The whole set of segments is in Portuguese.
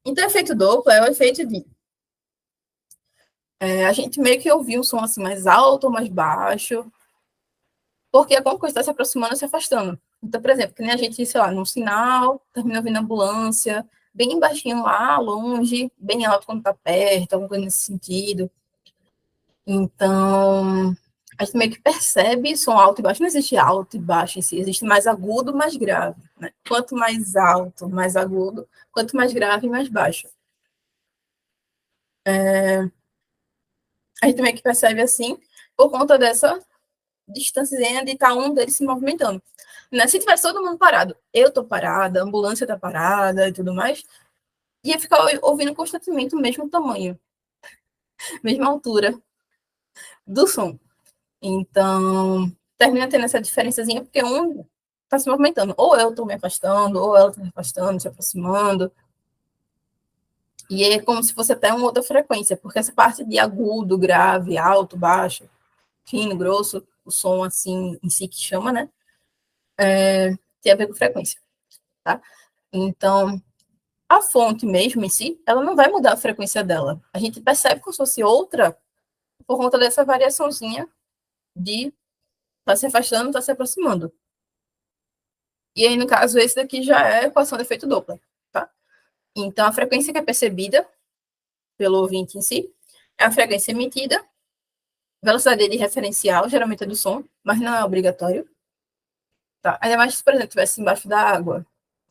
Então, efeito duplo é o efeito de a gente meio que ouvir um som assim mais alto ou mais baixo, porque alguma coisa está se aproximando ou se afastando. Então, por exemplo, que nem a gente, sei lá, num sinal, termina ouvindo ambulância, bem baixinho lá, longe, bem alto quando está perto, alguma coisa nesse sentido. Então, a gente meio que percebe som alto e baixo. Não existe alto e baixo em si, existe mais agudo, mais grave. Né? Quanto mais alto, mais agudo, quanto mais grave, mais baixo. A gente meio que percebe assim, por conta dessa distância de estar um deles se movimentando. Né? Se tivesse todo mundo parado, eu estou parada, a ambulância está parada e tudo mais, ia ficar ouvindo constantemente o mesmo tamanho, mesma altura do som. Então, termina tendo essa diferençazinha, porque um está se movimentando. Ou eu estou me afastando, ou ela está me afastando, se aproximando. E é como se fosse até uma outra frequência, porque essa parte de agudo, grave, alto, baixo, fino, grosso, o som assim em si que chama, né? Tem a ver com frequência, tá? Então, a fonte mesmo em si, ela não vai mudar a frequência dela. A gente percebe como se fosse outra por conta dessa variaçãozinha de tá se afastando, tá se aproximando. E aí, no caso, esse daqui já é a equação de efeito Doppler, tá? Então, a frequência que é percebida pelo ouvinte em si é a frequência emitida, velocidade de referencial, geralmente é do som, mas não é obrigatório, tá? Ainda mais se, por exemplo, estivesse embaixo da água,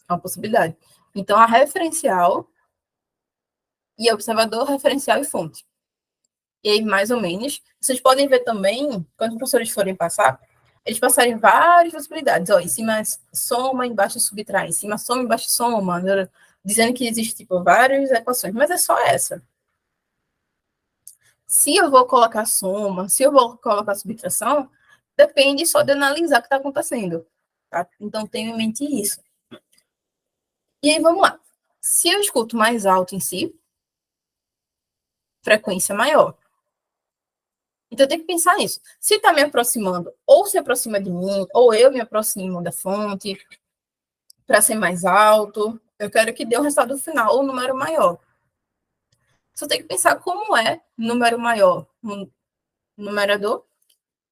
é uma possibilidade. Então, a referencial e observador, referencial e fonte. E aí, mais ou menos, vocês podem ver também, quando os professores forem passar, eles passarem várias possibilidades. Ó, em cima soma, embaixo subtrai, em cima soma, embaixo soma, dizendo que existe tipo, várias equações, mas é só essa. Se eu vou colocar soma, se eu vou colocar subtração, depende só de analisar o que está acontecendo. Tá? Então, tenha em mente isso. E aí, vamos lá. Se eu escuto mais alto em si, frequência maior. Então, eu tenho que pensar nisso. Se está me aproximando, ou se aproxima de mim, ou eu me aproximo da fonte para ser mais alto, eu quero que dê um resultado final, um número maior. Só tem que pensar como é número maior no numerador,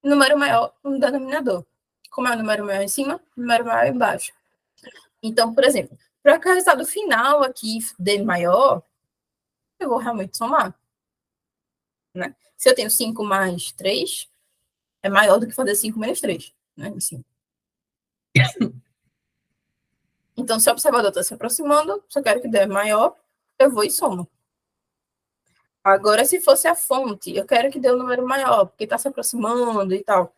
número maior no denominador. Como é o número maior em cima, número maior embaixo. Então, por exemplo, para que o resultado final aqui dê maior, eu vou realmente somar. Né? Se eu tenho 5 mais 3, é maior do que fazer 5 menos 3. Né? Assim. Então, se o observador está se aproximando, se eu quero que dê maior, eu vou e somo. Agora, se fosse a fonte, eu quero que dê um número maior, porque está se aproximando e tal.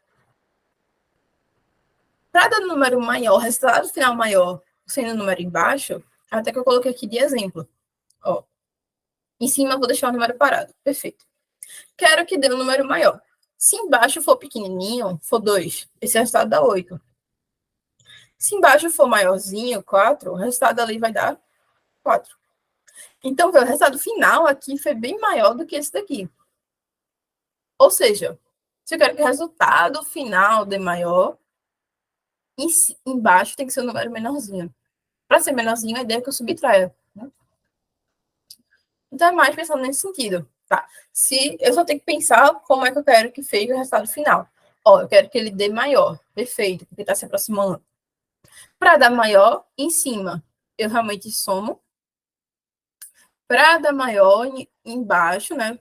Para dar um número maior, resultado final maior, sendo um número embaixo, até que eu coloquei aqui de exemplo. Ó, em cima eu vou deixar o número parado. Perfeito. Quero que dê um número maior. Se embaixo for pequenininho, for 2, esse resultado dá 8. Se embaixo for maiorzinho, 4, o resultado ali vai dar 4. Então, o resultado final aqui foi bem maior do que esse daqui. Ou seja, se eu quero que o resultado final dê maior, embaixo tem que ser um número menorzinho. Para ser menorzinho, a ideia é que eu subtraia. Né? Então, é mais pensando nesse sentido. Tá? Se eu só tenho que pensar como é que eu quero que fique o resultado final. Ó, eu quero que ele dê maior. Perfeito, porque está se aproximando. Para dar maior, em cima, eu realmente somo. Para dar maior, embaixo, né?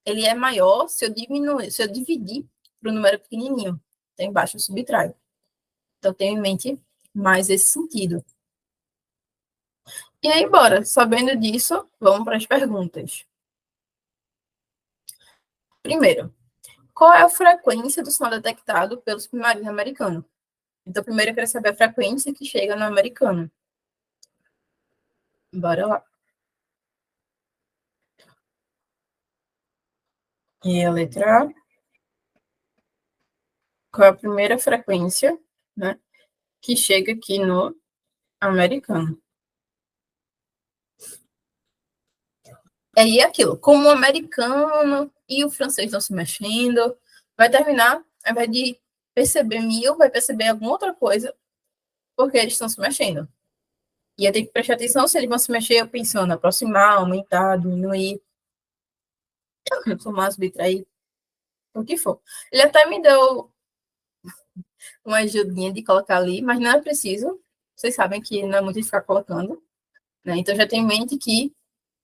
Ele é maior se eu diminuir, se eu dividir para o número pequenininho. Então, embaixo eu subtraio. Então, tenho em mente mais esse sentido. E aí, bora. Sabendo disso, vamos para as perguntas. Primeiro, qual é a frequência do sinal detectado pelo submarino americano? Então, primeiro eu quero saber a frequência que chega no americano. Bora lá. E a letra A. Qual é a primeira frequência, né, que chega aqui no americano? Aí é aquilo, como o americano e o francês estão se mexendo, vai terminar, ao invés de perceber 1000, vai perceber alguma outra coisa, porque eles estão se mexendo. E eu tenho que prestar atenção se eles vão se mexer, eu pensando, aproximar, aumentar, diminuir, somar, subtrair, o que for. Ele até me deu uma ajudinha de colocar ali, mas não é preciso. Vocês sabem que não é muito de ficar colocando, né? Então já tenho em mente que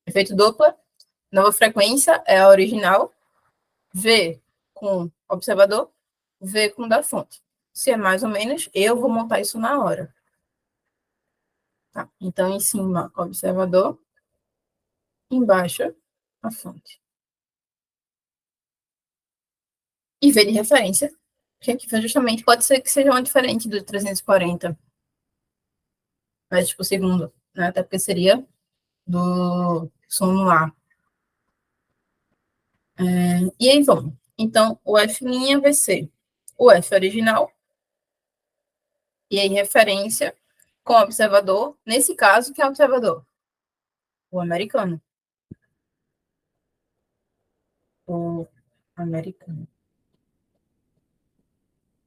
efeito dupla, nova frequência é a original, V com observador, V com da fonte. Se é mais ou menos, eu vou montar isso na hora. Tá? Então, em cima, observador, embaixo, a fonte. E V de referência, que aqui foi justamente, pode ser que seja uma diferente do 340 metros por segundo, né? Até porque seria do som lá. E aí vamos. Então, o F' vai ser o F original, e aí referência com observador, nesse caso, que é o observador? O americano. O americano.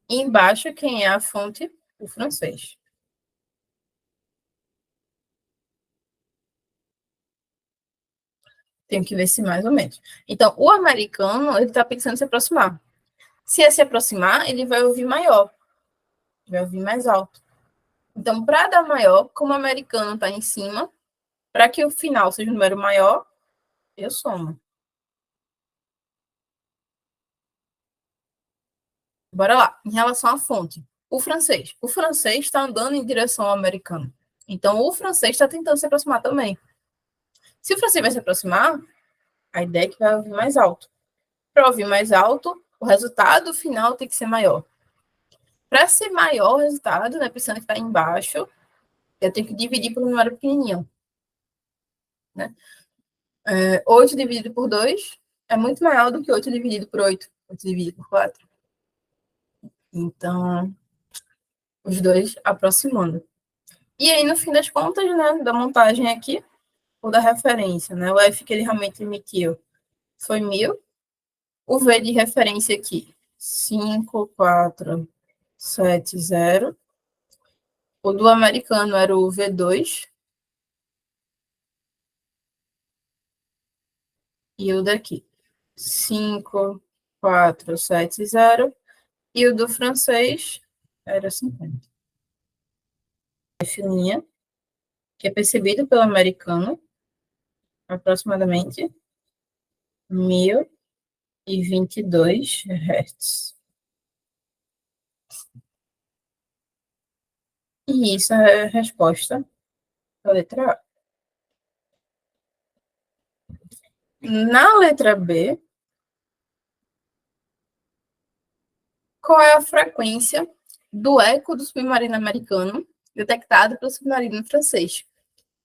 E embaixo, quem é a fonte? O francês. Tenho que ver se mais ou menos. Então, o americano, ele está pensando em se aproximar. Se é se aproximar, ele vai ouvir maior. Vai ouvir mais alto. Então, para dar maior, como o americano está em cima, para que o final seja um número maior, eu somo. Bora lá. Em relação à fonte. O francês. O francês está andando em direção ao americano. Então, o francês está tentando se aproximar também. Se o francês vai se aproximar, a ideia é que vai ouvir mais alto. Para ouvir mais alto, o resultado final tem que ser maior. Para ser maior o resultado, né, pensando que está embaixo, eu tenho que dividir por um número pequenininho. Né? 8 dividido por 2 é muito maior do que 8 dividido por 8. 8 dividido por 4. Então, os dois aproximando. E aí, no fim das contas, né, da montagem aqui, ou da referência, né, o F que ele realmente emitiu foi 1000. O V de referência aqui, 5470. O do americano era o V2. E o daqui, 5470. E o do francês era 50. F', que é percebido pelo americano, aproximadamente 1022 Hz. E isso é a resposta da letra A. Na letra B, qual é a frequência do eco do submarino americano detectado pelo submarino francês?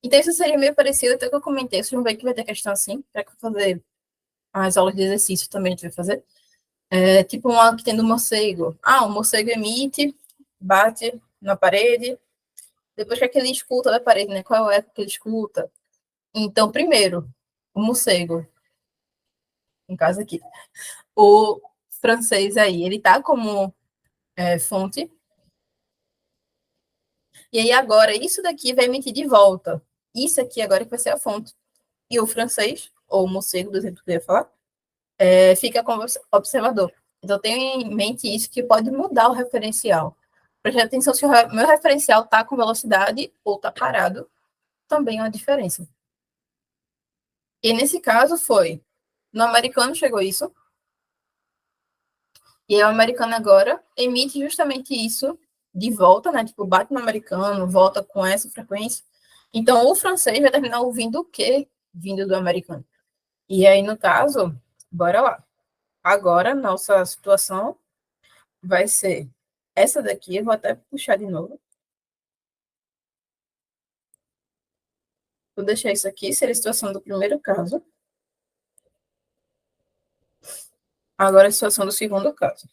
Então, isso seria meio parecido até que eu comentei. Vocês vão ver que vai ter questão assim, para fazer as aulas de exercício também a gente vai fazer. Tipo uma que tem do morcego. O morcego emite, bate na parede, depois que ele escuta da parede, né? Qual é o eco que ele escuta? Então, primeiro, o morcego, no caso aqui. O francês aí, ele tá como fonte. E aí agora, isso daqui vai emitir de volta. Isso aqui agora que vai ser a fonte. E o francês, ou o morcego, do exemplo que eu ia falar, fica como observador. Então, tenho em mente isso, que pode mudar o referencial. Preste atenção se o meu referencial está com velocidade ou está parado. Também é uma diferença. E nesse caso foi, no americano chegou isso, e o americano agora emite justamente isso de volta, né? Tipo, bate no americano, volta com essa frequência. Então, o francês vai terminar ouvindo o quê? Vindo do americano. E aí, no caso, bora lá. Agora, nossa situação vai ser essa daqui, eu vou até puxar de novo. Vou deixar isso aqui, seria a situação do primeiro caso. Agora a situação do segundo caso.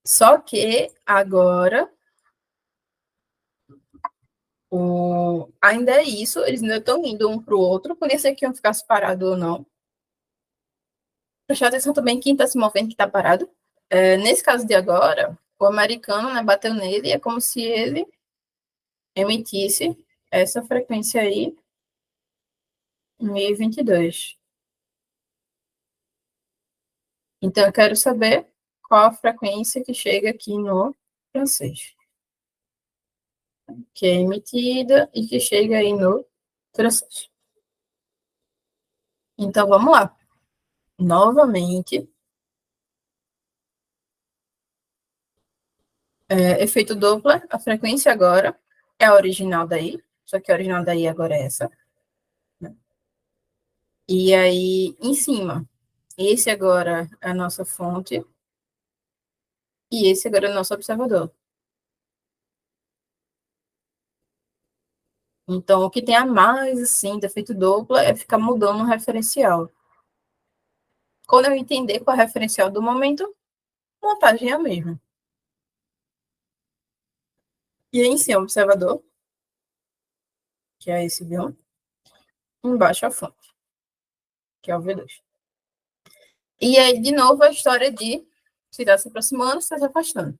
Só que agora ainda é isso, eles ainda estão indo um para o outro, podia ser que um ficasse parado ou não. Prestar atenção também quem está se movendo, que está parado. Nesse caso de agora, o americano, né, bateu nele, e é como se ele emitisse essa frequência aí, 1022. Então, eu quero saber qual a frequência que chega aqui no francês, que é emitida e que chega aí no francês. Então, vamos lá. Novamente, efeito Doppler, a frequência agora é a original daí, só que a original daí agora é essa. Né? E aí, em cima, esse agora é a nossa fonte, e esse agora é o nosso observador. Então, o que tem a mais, assim, do efeito Doppler é ficar mudando o referencial. Quando eu entender qual é o referencial do momento, a montagem é a mesma. E aí, em cima, o observador, que é esse V1, embaixo a fonte, que é o V2. E aí, de novo, a história de se está se aproximando, se está se afastando.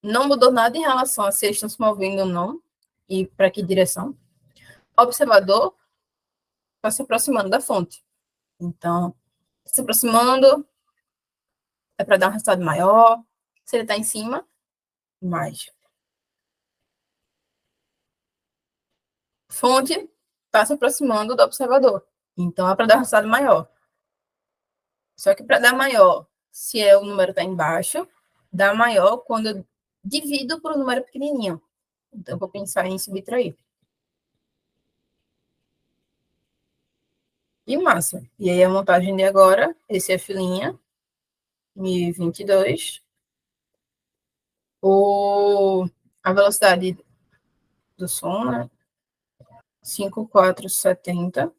Não mudou nada em relação a se eles estão se movendo ou não, e para que direção. O observador está se aproximando da fonte. Então, se aproximando é para dar um resultado maior. Se ele está em cima, mais. Fonte está se aproximando do observador. Então, é para dar um resultado maior. Só que para dar maior, se é o número está embaixo, dá maior quando eu divido por um número pequenininho. Então, eu vou pensar em subtrair. E massa. E aí, a montagem de agora, esse é filinha, 1022. A velocidade do som, né? 5.470.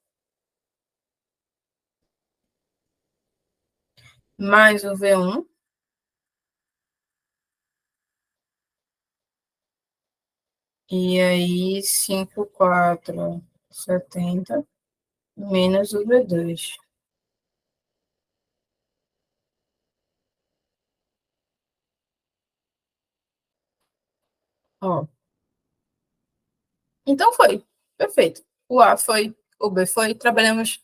Mais o V1. E aí, 5.470 menos o V2. Ó. Então foi. Perfeito. O A foi, o B foi. Trabalhamos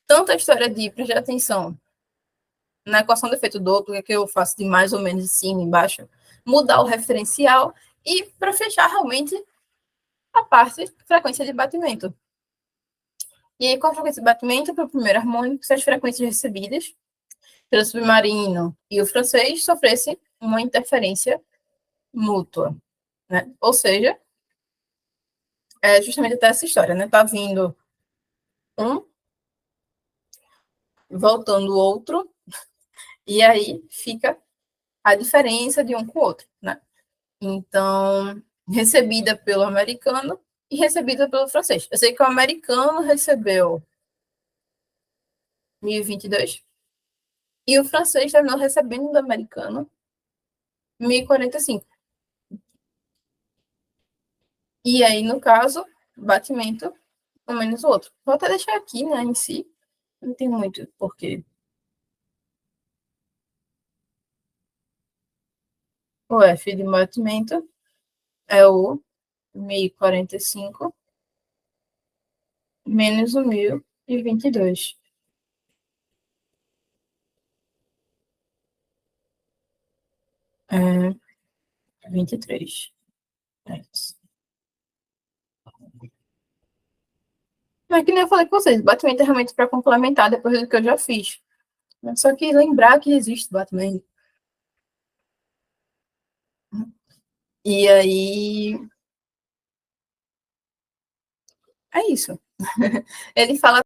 tanto a história de prestar atenção na equação do efeito Doppler, que eu faço de mais ou menos de cima e embaixo, mudar o referencial e para fechar realmente a parte frequência de batimento. E aí, com a frequência de batimento para o primeiro harmônico, se as frequências recebidas pelo submarino e o francês sofressem uma interferência mútua. Né? Ou seja, é justamente até essa história, né? Tá vindo um, voltando o outro, e aí fica a diferença de um com o outro, né? Então, recebida pelo americano e recebida pelo francês. Eu sei que o americano recebeu 1022 e o francês terminou recebendo do americano 1045. E aí, no caso, batimento um menos o outro. Vou até deixar aqui, né, em si. Não tem muito porquê. O F de batimento é o 1045 menos o 1022. É 23. É isso. Mas que nem eu falei com vocês, batimento é realmente para complementar depois do que eu já fiz. Só que lembrar que existe batimento. E aí. É isso. Ele fala